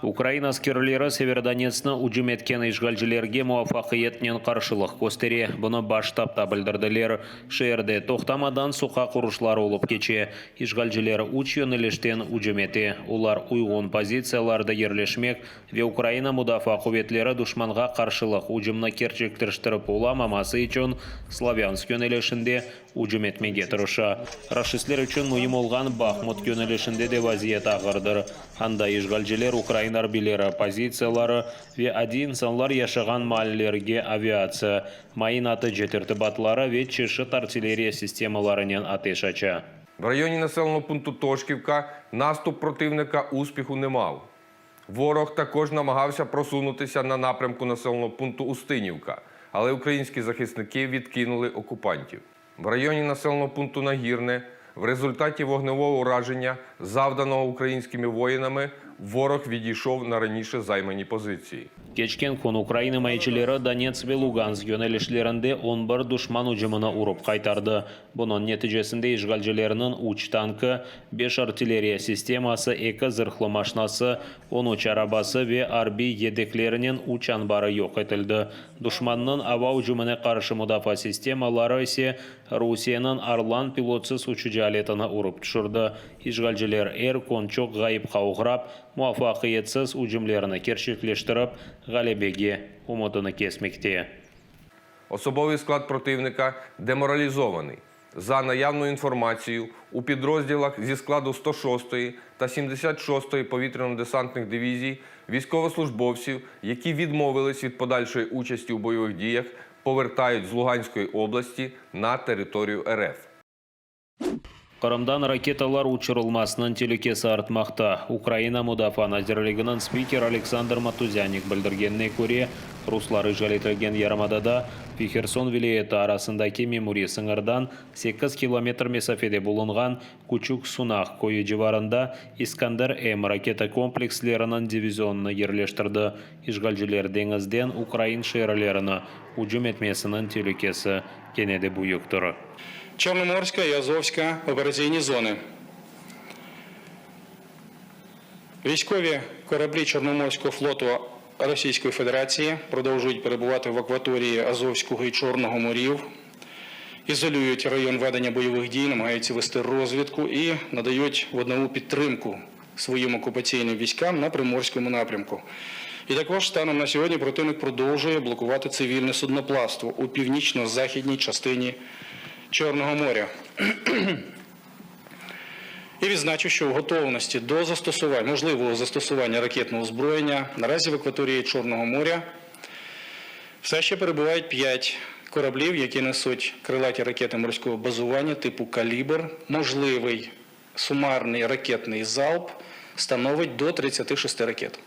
Украина скерлері Северодонецкны уджум еткен ишгалжилерге муафақиетнен қаршылық көстере. Бұны баштапта білдірділер. Шерде тоқтамадан суқа құрышлар олып кече. Ишгалжилер уч йөнелештен уджум ете. Олар уйғын позицияларды ерлешмек ве Украина мудафа құветлері душманға қаршылық уджумны керчектірштіріп оламамасы үшін Славянск йөнелешінде уджум етмеге тұрыша. Рашистлер үшін мұйым олған Бахмут йөнелешінде де вазиет ағырдыр. Анда ишгалжилер Украинар билері позициялары ве один санлар яшаған маллерге авиация, майнаты жетірті батлары ве чешіт артиллерия системаларынан атеш ача. В районі населеного пункту Тошківка наступ противника успіху не мав. Ворог також намагався просунутися на напрямку населеного пункту Устинівка, але українські захисники відкинули окупантів. В районі населеного пункту Нагірне в результаті вогневого ураження, завданого українськими воїнами, ворог відійшов на раніше займані позиції. Кечкен кон Украина майчилері Донецк ве Луганск йөнелішлерінде 11 душман уджымына урып қайтарды. Бұның нәтижесінде ишгалжилерінің уч танкы, 5 артиллерия системасы, 2 зырхлы машинасы, 13 арабасы ве арби едеклерінен уч анбары yok етілді. Душманның ава уджымына қаршы мұдафа системалары ise Русияның Арлан пилотсыз учужалетіні урып түшірді. Ишгалжилер кончок ғайып қауғырап, муафақиетсіз уджымлеріні кершеклештіріп, Галебеге умодыны кесмекте. Особовий склад противника деморалізований. За наявною інформацією, у підрозділах зі складу 106-ї та 76-ї повітряно-десантних дивізій військовослужбовців, які відмовились від подальшої участі у бойових діях, повертають з Луганської області на територію РФ. Қырымдан ракеталар учырылмасының телекесі артмақта. Украина мудафа назирлігінің спикер Александр Матузяник білдіргеніне көре, руслары жалетілген ярамадада Херсон вилайеті арасындаки мемури сыңырдан 8 километр месафеде болынған Кучук Сунақ койы жеварында Искандер-М ракета комплекслерінің дивизионны ерлештірді. Ишгалжилер деңізден Украин шерілеріні уджум етмесінің телекесі кенеде бұйықтыры. Чорноморська і Азовська операційні зони. Військові кораблі Чорноморського флоту Російської Федерації продовжують перебувати в акваторії Азовського і Чорного морів, ізолюють район ведення бойових дій, намагаються вести розвідку і надають воднову підтримку своїм окупаційним військам на Приморському напрямку. І також станом на сьогодні противник продовжує блокувати цивільне судноплавство у північно-західній частині Чорного моря. І відзначу, що в готовності до застосування, можливого застосування ракетного озброєння наразі в акваторії Чорного моря все ще перебувають 5 кораблів, які несуть крилаті ракети морського базування типу «Калібр». Можливий сумарний ракетний залп становить до 36 ракет.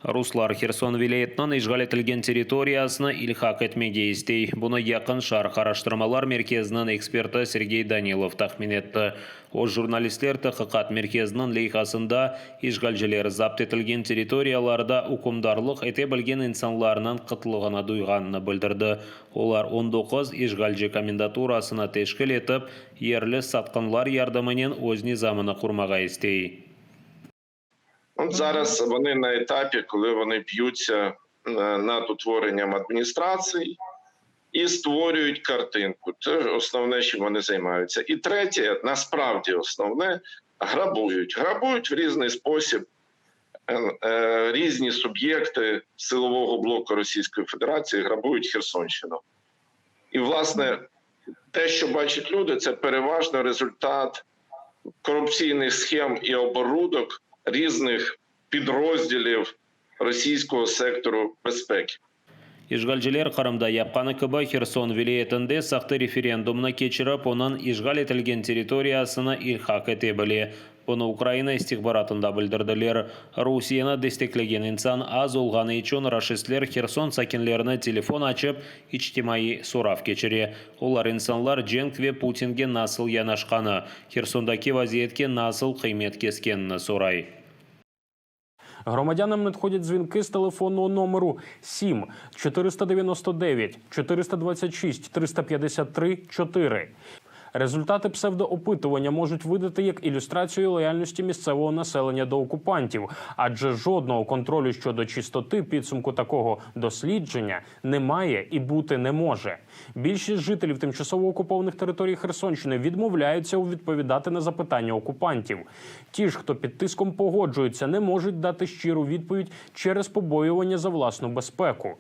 Руслар Херсон вилаетінің ишғал етілген территориясыны илхақ етмеге істей. Бұны яқын шарқ араштырмалар мерkezінің эксперті Сергей Данилов тахмин етті. О журналистлер тақиқат мерkezінің лейхасында ишғалжилер запт етілген территорияларда ұқымдарлық ете білген инсанларының қытлығына дуйғанını білдірді. Олар 19 ишғалжы комендатурасына тешкіл етіп, ерлі сатқынлар ярдымынен өз низамыны құрмаға істей. От зараз вони на етапі, коли вони б'ються над утворенням адміністрацій і створюють картинку. Це основне, чим вони займаються. І третє, насправді основне, грабують. Грабують в різний спосіб різні суб'єкти силового блоку Російської Федерації, грабують Херсонщину. І, власне, те, що бачать люди, це переважно результат корупційних схем і оборудок різних підрозділів російського сектору безпеки. Ишгалжилер Қырымда япқаны кібі Херсон вилаетінде сақты референдумны кечіріп, оның ишғал етілген территориясыны илхақ ете біле. Бұны Украина истихбаратында білдірділер. Русияны дестеклеген инсан аз олғаны үшін рашистлер Херсон сакинлеріні телефон açып, ичтимаи сұрав кечіре. Олар инсанлар Дженк ве Путинге насыл янашқаны, Херсондаки вазиетке насыл қимет кескенні сұрай. Громадянам надходять дзвінки з телефонного номеру 7 499 426 353 4. Результати псевдоопитування можуть видати як ілюстрацію лояльності місцевого населення до окупантів, адже жодного контролю щодо чистоти підсумку такого дослідження немає і бути не може. Більшість жителів тимчасово окупованих територій Херсонщини відмовляються відповідати на запитання окупантів. Ті ж, хто під тиском погоджуються, не можуть дати щиру відповідь через побоювання за власну безпеку.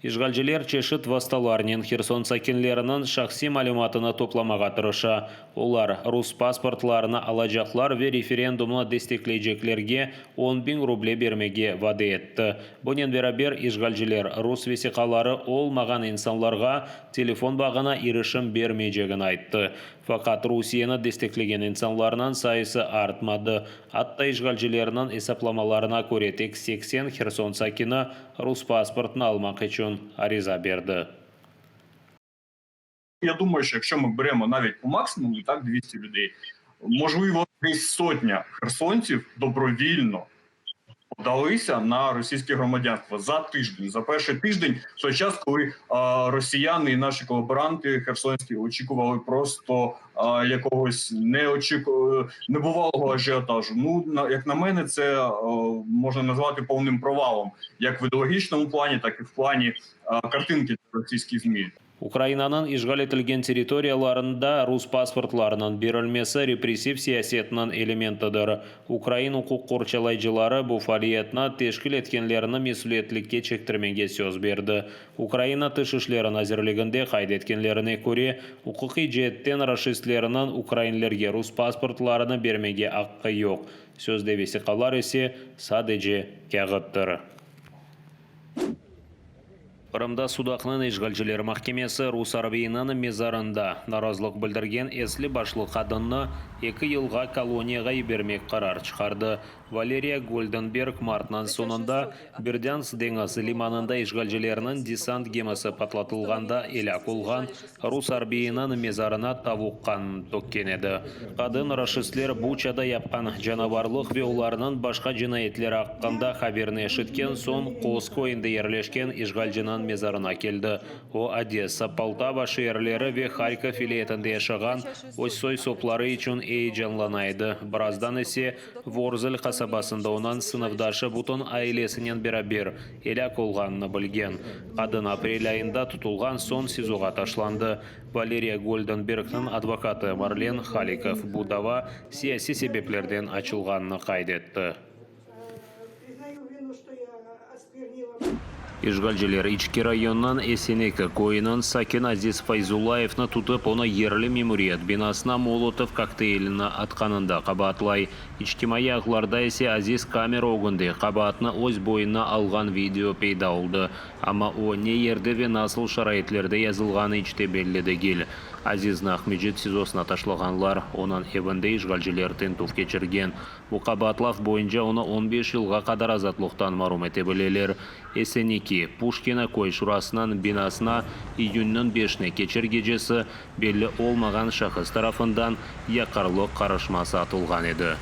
Ишгалчылар чешит васталарнен Херсон сакинлеринин шахси малюматыны топламага тырыша. Олар рус паспортларына алажаклар ве референдумны дестеклейжеклерге 10 000 рубле бермеге вады етті. Бонен берабер ишгалчылар рус весиқалары олмаған инсанларға телефон бағына иришим бермейжегін айтты. Fakat Rusiyаны desteklеген insanlarının sayısı artmadı. Hatta işgalcilerinin hesaplamalarına göre tek 80 Херсон sakini Rus pasportunu almak için ariza berdi. Я думаю, що якщо ми беремо навіть по максимуму, так, 200 людей, можливо, десь сотня херсонців добровільно подалися на російське громадянство за тиждень, за перший тиждень, в той час, коли росіяни і наші колаборанти херсонські очікували просто якогось небувалого ажіотажу. Ну, як на мене, це можна назвати повним провалом, як в ідеологічному плані, так і в плані картинки російських ЗМІ. Украинаның ишгал етілген территорияларында рус паспортларының берілмесі репрессив сиясетінің элементідір. Украин құқық қорчалайчылары бұл фалиетіні тешкіл еткенлеріні месулетлікке чектірмеге сөз берді. Украина тышышлерін әзірлігінде қайдеткенлеріне көре, құқықи жеттен расистлерінің украинлерге рус паспортларыны бермеге аққы yok. Сөзде весиқалар есе sadece кәғыттыр. Қырымда Судақның ишгалчылар махкемесі Рус арбейінің мезарында наразылық білдірген әслі башлық адынны 2 жылға колонияға бермек қарар шығарды. Валерия Гольденберг мартынан сонында Бердянск деңізі лиманында ишгалчыларының десант гемесі патлатылғанда елак олған Рус арбейінің мезарына тавуққан төккен еді. Қадын рашистлер Бучада япқан жанаварлық ве оларының башқа жинайетлер аққанда хаберіне шыткен сон Қоскойында ерлешкен ишгалчының мезарына келді. О Одесса, Полтава шehirleri ve Харьков vilayetinde yaşagan Ossoy soplары için heyecanlanaydı. Birazdan ise Vorzel kasabasında onun sınıfdaşı butun ailesinin beraber elak olganını bilgen. Kadın aprel ayında tutulgan son sizoga taşlandı. Valeria Goldenberg'nin advokatı Marlen Halikov bu dava siyasi sebeplerden açılganını kaydetti. Ишгалчылар Ички районынан Эсенекі койынан Сакен Азиз Файзулаевны тутып, оны ерлі меморият бинасына Молотов коктейліні атқанында қабатлай. Ичтимай ағларда есе Азиз камера оғынды қабатны өз бойына алған видео пейда олды. Ама о не ерді ве насыл шарайтлерді язылғаны ичте белледі гел. Азизны Ахмеджет сизосына ташлағанлар, онан евінде ишгалчылар тентув кечірген. Бұ қабатлав бойынша оны 15 жылға қадар азатлықтан марум ете білелер. Эсенеки Пушкина кой шурасынан бинасына июньнің 5-не кечер гежесі белі олмаған шахыс тарафындан яқарлық қарышмасы атылған еді.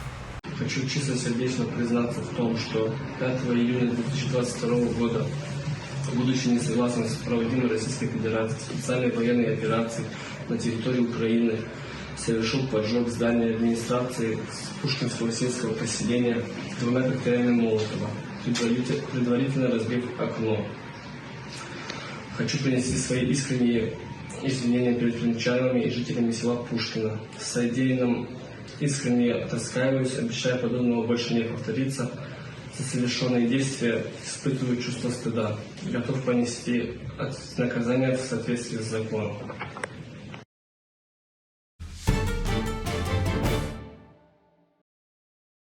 Хочу чисто сердечно признаться в том, что 5 июня 2022 года, будучи не согласен с проводимой Российской Федерацией специальной военной операцией на территории Украины, совершил поджог здания администрации Пушкинского сельского поселения 2 коктейлями Молотова, предварительно разбив окно. Хочу принести свои искренние извинения перед крымчанами и жителями села Пушкино. С содеянным искренне раскаиваюсь, обещаю подобного больше не повториться. За совершенные действия испытываю чувство стыда. Готов понести наказание в соответствии с законом.